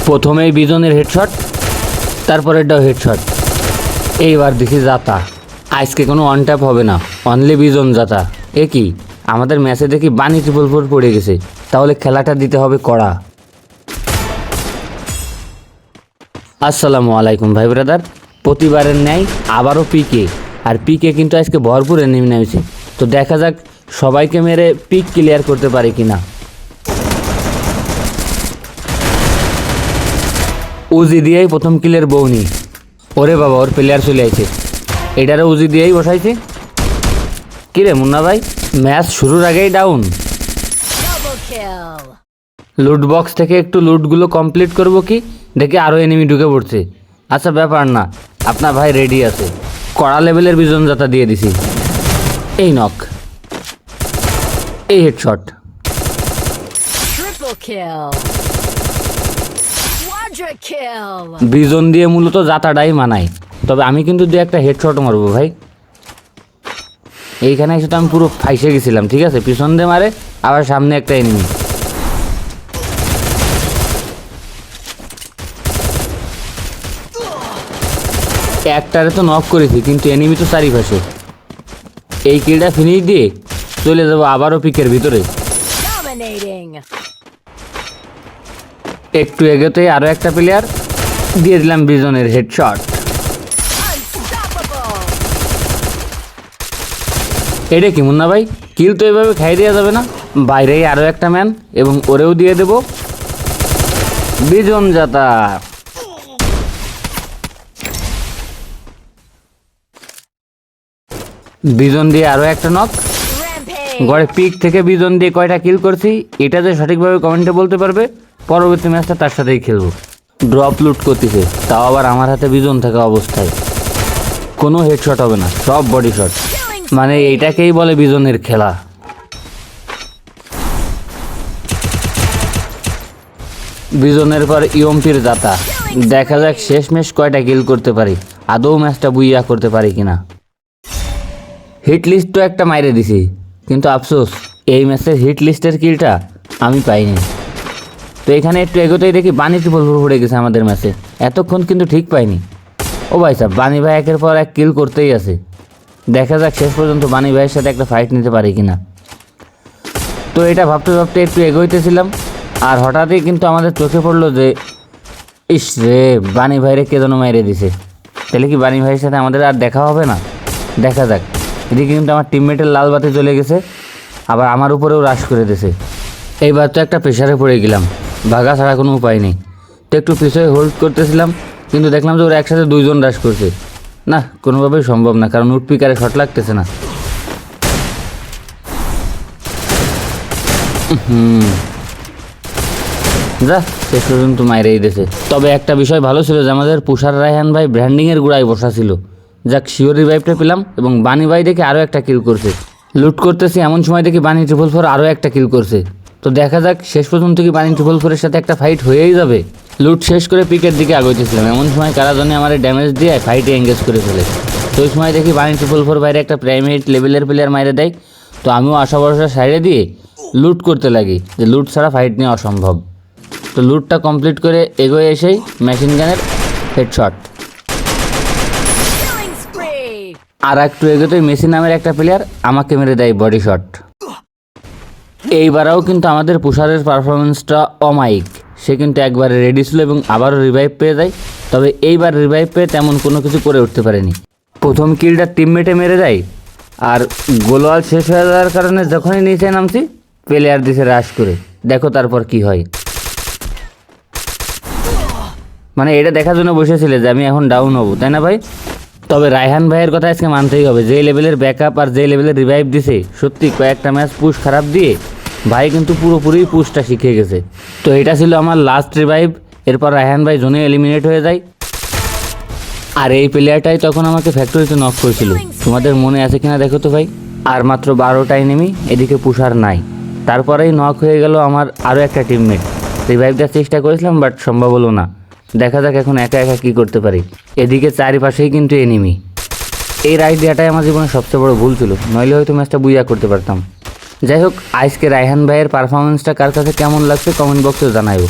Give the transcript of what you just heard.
প্রথমেই বিজনের headshot, তারপরেরটাও headshot. এইবার দেখি যাতা, আজকে কোনো ওয়ান ট্যাপ হবে না, অনলি বিজন যাতা। এ কি, আমাদের ম্যাচে দেখি বানি 444 পড়ে গেছে, তাহলে খেলাটা দিতে হবে কড়া। আসসালামু আলাইকুম ভাই ব্রাদার, প্রতিবারের ন্যায় আবারও পিকে, আর পিকে কিন্তু আজকে ভরপুর এনিমি নামেছে। তো দেখা যাক সবাইকে মেরে পিক ক্লিয়ার করতে পারে কিনা। উজি দিয়েই প্রথম কিলের বউনি। ওরে বাবা, ওর প্লেয়ার চলে আইছে, এটারে উজি দিয়েই বসাইছে। কিরে মুন্না ভাই, ম্যাচ শুরুর আগেই ডাউন। লুট বক্স থেকে একটু লুটগুলো কমপ্লিট করব কি দেখে আরও এনিমি ঢুকে পড়ছে। আচ্ছা ব্যাপার না, আপনার ভাই রেডি আছে, কড়া লেভেলের বিজন যাতা দিয়ে দিছি। এই নক, এই হেডশট। বিজন দিয়ে মূলত যাতাটাই মানায়, তবে আমি কিন্তু দিয়ে একটা হেডশট মারবো ভাই। এইখানে এসে তো আমি পুরো ফাইসে গেছিলাম, ঠিক আছে, পিছন দিয়ে মারে আবার সামনে একটা এনিমি। একটারে তো নক করেছি, কিন্তু এনিমি তো চারিপাশে। এই কিলটা ফিনিশ দিয়ে চলে যাবো আবারও পিকের ভিতরে। একটু এগোতেই আরও একটা প্লেয়ার, দিয়ে দিলাম বিজনের হেডশট। এটা কি মুন্না ভাই, কিল তো এভাবে খাই দেওয়া যাবে না। বাইরেই আরও একটা ম্যান, এবং ওরেও দিয়ে দেব বিজন যাতা। বিজন দিয়ে আরও একটা নক। গড়ে পিক থেকে বিজন দিয়ে কয়টা কিল করছি এটা যে সঠিকভাবে কমেন্টে বলতে পারবে, পরবর্তী ম্যাচটা তার সাথেই খেলবো। ড্রপ লুট করতেছে, তাও আবার আমার হাতে বিজন থাকা অবস্থায়। কোনো হেডশট হবে না, সব বডি শট, মানে এইটাকেই বলে বিজনের খেলা। বিজনের পর ইয়ম্পির যাতা, দেখা যাক শেষমেশ কয়টা কিল করতে পারি, আদৌ ম্যাচটা বুইয়া করতে পারি কিনা। হিট লিস্ট তো একটা মাইরে দিছি, কিন্তু আফসোস এই ম্যাচের হিট লিস্টের কিলটা আমি পাইনি। তো এখানে একটু এগোতেই দেখি বানি 444 পড়ে গেছে আমাদের ম্যাচে, এতক্ষণ কিন্তু ঠিক পাইনি। ও ভাই সাহেব, বানি ভাই একের পর এক কিল করতেই আছে, দেখা যাক শেষ পর্যন্ত বানি ভাইয়ের সাথে একটা ফাইট নিতে পারি কিনা। তো এটা ভাবতে ভাবতে একটু এগোইতেছিলাম, আর হঠাৎই কিন্তু আমাদের চোখে পড়লো যে ইস রে, বানি ভাইরে কে যেন মাইরে দিছে। তাহলে কি বানি ভাইয়ের সাথে আমাদের আর দেখা হবে না? দেখা যাক। এদিকে কিন্তু আমার টিমমেটের লাল বাতি চলে গেছে, আবার আমার উপরেও রাশ করে দিয়েছে। এইবার তো একটা প্রেশারে পড়ে গেলাম, ভাগা ছাড়া কোনো উপায় নেই। তো একটু পিছনে হোল্ড করতেছিলাম, কিন্তু দেখলাম যে ওরা একসাথে দুইজন রাশ করছে। না, কোনোভাবেই সম্ভব না, কারণ উডপিকারে শট লাগতেছে না। যা, শেষ পর্যন্ত মাইরেই দিয়েছে। তবে একটা বিষয় ভালো ছিল যে আমাদের পুষার রায়হান ভাই ব্র্যান্ডিংয়ের গুড়ায় বসা ছিল। যাক, শিওর রিভাইভটা পেলাম, এবং বানি ভাই দেখে আরও একটা কিল করছে। লুট করতেছি এমন সময় দেখি বানি 444 আরও একটা কিল করছে। তো দেখা যাক শেষ পর্যন্ত কি বানি 444 সাথে একটা ফাইট হয়েই যাবে। লুট শেষ করে পিকের দিকে আগাইতেছিলাম, এমন সময় কারা জানে আমার ড্যামেজ দিয়ে ফাইটে এঙ্গেজ করে ফেলে। তো ওই সময় দেখি বানি 444 বাইরে একটা প্রাইমেট লেভেলের প্লেয়ার মাইরে দেয়। তো আমিও আশা ভরসা সাইডে দিয়ে লুট করতে লাগি, যে লুট ছাড়া ফাইট নেওয়া অসম্ভব। তো লুটটা কমপ্লিট করে এগোয়ে এসেই মেশিন গানের হেডশট। আর একটু এগোতেই মেসি নামের একটা প্লেয়ার আমাকে মেরে দেয় বডি শট। এইবারও কিন্তু আমাদের পুষারের পারফরমেন্সটা অমায়িক, সে কিন্তু একবারে রেডি ছিল এবং আবারও রিভাইভ পেয়ে যায়। তবে এইবার রিভাইভ পেয়ে তেমন কোনো কিছু করে উঠতে পারেনি। প্রথম কিলটা টিমমেটে মেরে দেয়, আর গোলওয়াল শেষ হয়ে যাওয়ার কারণে যখনই নিচে নামছি প্লেয়ার দিছে রাশ করে। দেখো তারপর কি হয়। মানে এটা দেখার জন্য বসেছিলে যে আমি এখন ডাউন হব, তাই না ভাই? তবে রায়হান ভাইয়ের কথা আজকে মানতেই হবে, যে লেভেলের ব্যাকআপ আর যে লেভেলের রিভাইভ দিছে, সত্যি কয়েকটা ম্যাচ পুশ খারাপ দিয়ে ভাই কিন্তু পুরোপুরি পুশটা শিখে গেছে। তো এটা ছিল আমার লাস্ট রিভাইভ, এরপর রায়হান ভাই জোনে এলিমিনেট হয়ে যায়। আর এই প্লেয়ারটাই তখন আমাকে ফ্যাক্টরিতে নক করেছিল, তোমাদের মনে আছে কিনা দেখো তো ভাই। আর মাত্র 12টাই নেমি, এদিকে পুষার নাই। তারপরেই নক হয়ে গেল আমার আরও একটা টিমমেট। রিভাইভ দেওয়ার চেষ্টা করেছিলাম, বাট সম্ভব হলো না। দেখা যাক এখন একা একা কী করতে পারি। এদিকে চারিপাশেই কিন্তু এনিমি। এই রাইড দেওয়াটাই আমার জীবনে সবচেয়ে বড় ভুল ছিল, নইলে হয়তো ম্যাচটা বুইয়া করতে পারতাম। যাই হোক, আজকে রায়হান ভাইয়ের পারফরমেন্সটা কার কাছে কেমন লাগছে কমেন্ট বক্সে জানাইও।